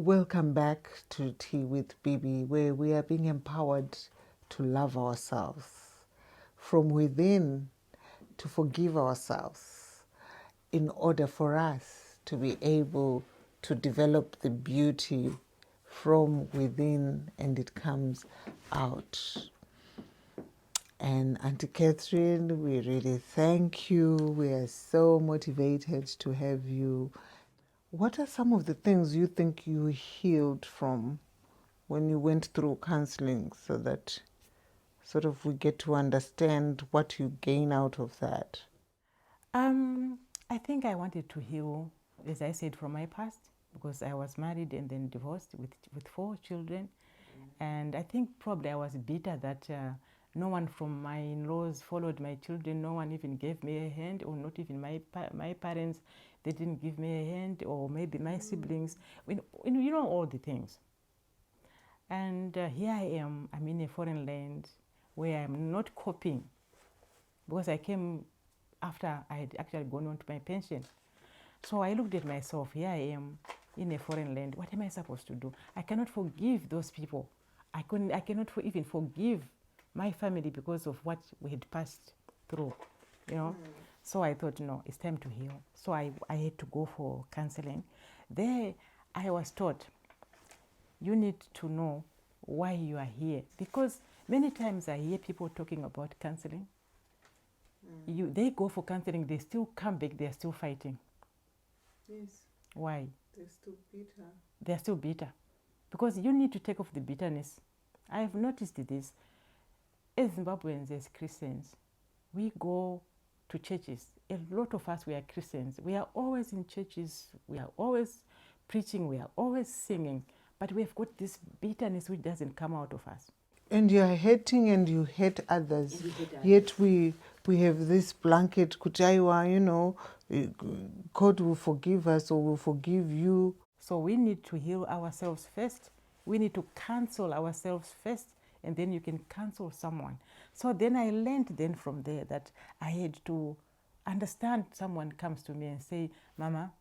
Welcome back to Tea with Bibi, where we are being empowered to love ourselves from within, to forgive ourselves, in order for us to be able to develop the beauty from within, and it comes out. And Auntie Catherine, we really thank you. We are so motivated to have you. What are some of the things you think you healed from when you went through counseling, so that sort of we get to understand what you gain out of that? I think I wanted to heal, as I said, from my past, because I was married and then divorced with 4 children. And I think probably I was bitter that no one from my in-laws followed my children. No one even gave me a hand, or not even my parents. They didn't give me a hand, or maybe my siblings. You know, all the things. And here I am. I'm in a foreign land where I'm not coping, because I came after I had actually gone on to my pension. So I looked at myself. Here I am in a foreign land. What am I supposed to do? I cannot forgive those people. I cannot even forgive my family because of what we had passed through, you know. So I thought, no, it's time to heal. So I had to go for counseling. There I was taught, you need to know why you are here, because many times I hear people talking about counseling. They go for counseling, they still come back, they're still fighting. Yes. Why? They're still bitter. They're still bitter. Because you need to take off the bitterness. I've noticed this. As Zimbabweans, as Christians, we go to churches. A lot of us, we are Christians. We are always in churches. We are always preaching. We are always singing. But we've got this bitterness which doesn't come out of us. And you are hating and you hate others. Yet we have this blanket, kutaiwa, you know, God will forgive us or will forgive you. So we need to heal ourselves first. We need to counsel ourselves first, and then you can counsel someone. So then I learned then from there that I had to understand. Someone comes to me and say, Mama,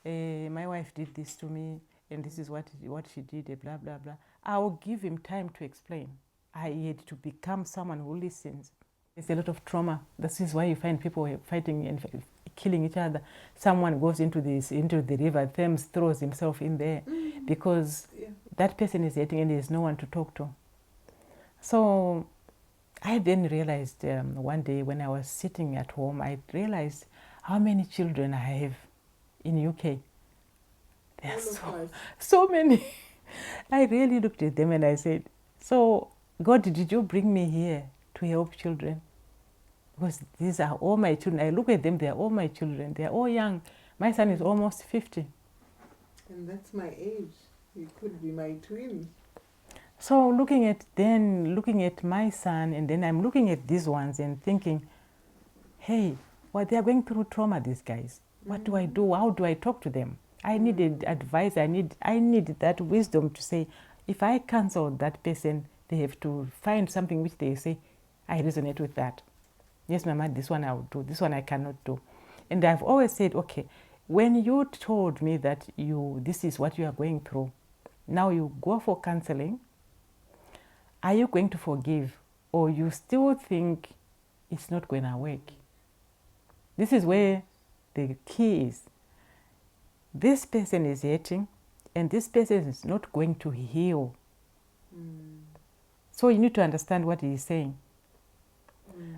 my wife did this to me, and this is what she did, blah, blah, blah. I will give him time to explain. I had to become someone who listens. There's a lot of trauma. This is why you find people fighting and killing each other. Someone goes into the river Thames, throws himself in there, because that person is hating and there's no one to talk to. So I then realized one day when I was sitting at home, I realized how many children I have in UK. There are so many. I really looked at them and I said, so God, did you bring me here to help children? Because these are all my children. I look at them, they are all my children. They are all young. My son is almost 50. And that's my age. You could be my twin. So looking at my son, and then I'm looking at these ones and thinking, hey, well, they are going through trauma, these guys. What do I do? How do I talk to them? I needed advice. I need that wisdom to say, if I counsel that person, they have to find something which they say, I resonate with that. Yes, Mama, this one I will do. This one I cannot do. And I've always said, okay, when you told me that this is what you are going through, now you go for counseling, are you going to forgive, or you still think it's not going to work? This is where the key is. This person is hurting, and this person is not going to heal. So you need to understand what he is saying.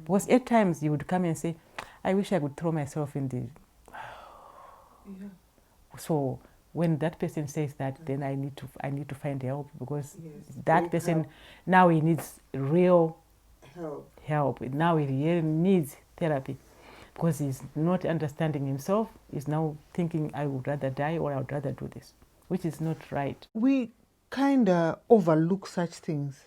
Because at times you would come and say, I wish I could throw myself in the... So when that person says that, then I need to find help, because that person, now he needs real help. Now he really needs therapy, because he's not understanding himself. He's now thinking, I would rather die, or I would rather do this, which is not right. We kind of overlook such things.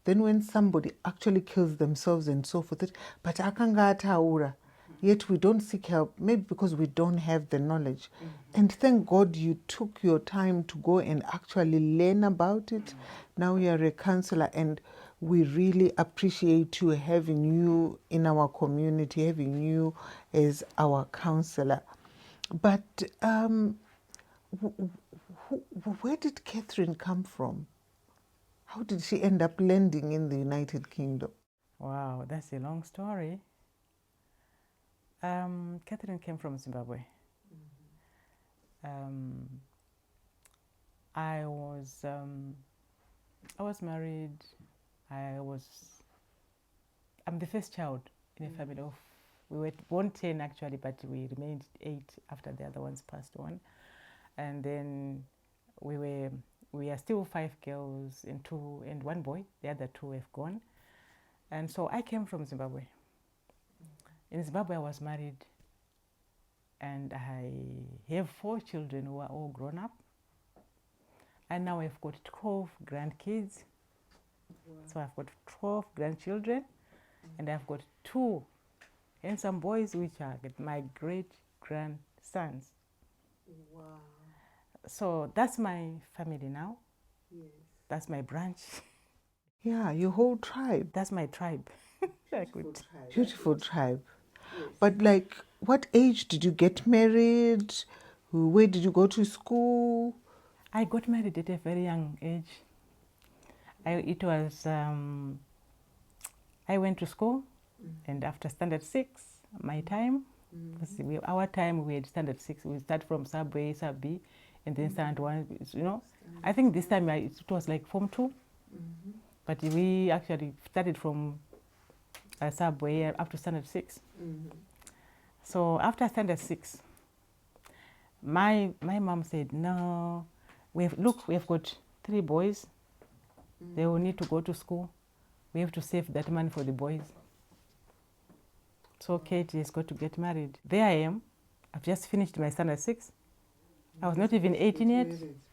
Then when somebody actually kills themselves and so forth, but akanga ataura, yet we don't seek help, maybe because we don't have the knowledge. And thank God you took your time to go and actually learn about it. Now you're a counselor, and we really appreciate you having you in our community, having you as our counselor. But Where did Catherine come from? How did she end up landing in the United Kingdom? Wow, that's a long story. Catherine came from Zimbabwe. I was married. I'm the first child in a family of, we were born 10 actually, but we remained 8 after the other ones passed on. And then we are still 5 girls and 1 boy. The other 2 have gone. And so I came from Zimbabwe. In Zimbabwe I was married, and I have 4 children who are all grown up. And now I've got 12 grandkids. Wow. So I've got 12 grandchildren, and I've got 2 handsome boys, which are my great-grandsons. Wow. So that's my family now. Yes. That's my branch. Yeah, your whole tribe. That's my tribe. Beautiful tribe. Yes. But like, what age did you get married? Where did you go to school? I got married at a very young age. I went to school, and after standard 6, my time, our time we had standard 6. We start from sub A, sub B, and then standard 1. You know, I think this time it was like form 2, but we actually started from sub A up to standard 6. So after standard 6, my mom said, no, we've got 3 boys. They will need to go to school. We have to save that money for the boys. So Katie has got to get married. There I am. I've just finished my standard 6. I was not even 18 yet.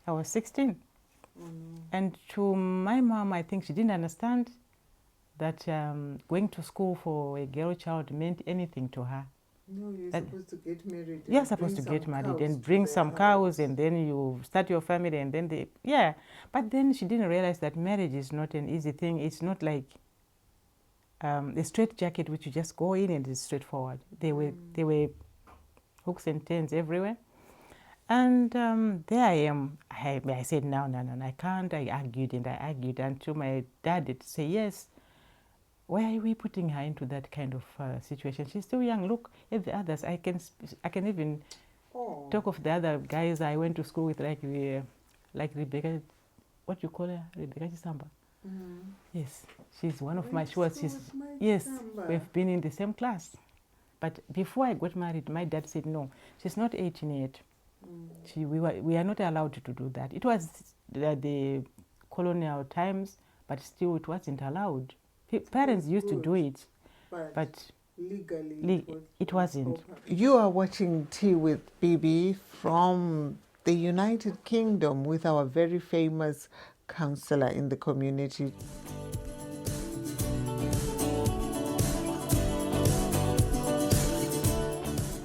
I was 16. And to my mom, I think she didn't understand that going to school for a girl child meant anything to her. No, you're supposed to get married. You're supposed to get married and bring some cows, and then you start your family, and then But then she didn't realize that marriage is not an easy thing. It's not like a straight jacket which you just go in and it's straightforward. There were hooks and turns everywhere. And there I am. I said, no, I can't. I argued until my dad did say, yes. Why are we putting her into that kind of situation? She's still young. Look at the others. I can even talk of the other guys I went to school with, like Rebecca. What do you call her? Rebecca Chisamba. Yes, she's one of my. Yes, we've been in the same class. But before I got married, my dad said, no, she's not 18 yet. We are not allowed to do that. It was the colonial times, but still it wasn't allowed. Parents used to do it, but legally it wasn't. You are watching Tea with Bibi from the United Kingdom with our very famous counsellor in the community.